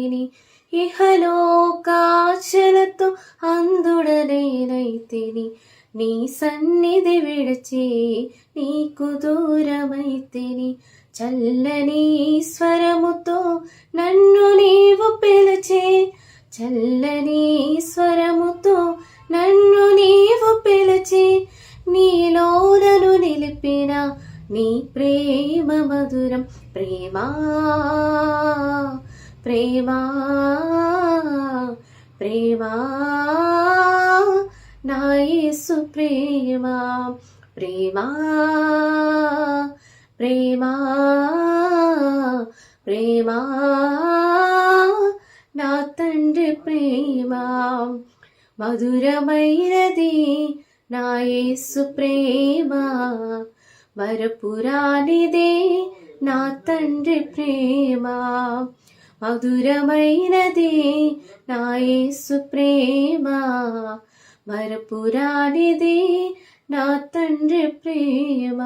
తిని ఇహలోకాచలతో అందుడనేనైతిని నీ సన్నిధి విడిచి నీకు దూరమైతిని చల్లని స్వరముతో నన్ను నీవు పిలిచే చల్లని స్వరముతో నన్ను నీవు పిలిచి నీలోనను నిలిపిన నీ ప్రేమ మధురం ప్రేమా ప్రేమా ప్రేమా నా యేసు ప్రేమా ప్రేమా ప్రేమా ప్రేమా నా తండ్రి ప్రేమా మధురమైనది నా యేసు ప్రేమ మరపురానిదే నా తండ్రి ప్రేమ మధురమైనది నా యేసు ప్రేమ మరపురానిదే నా తండ్రి ప్రేమ.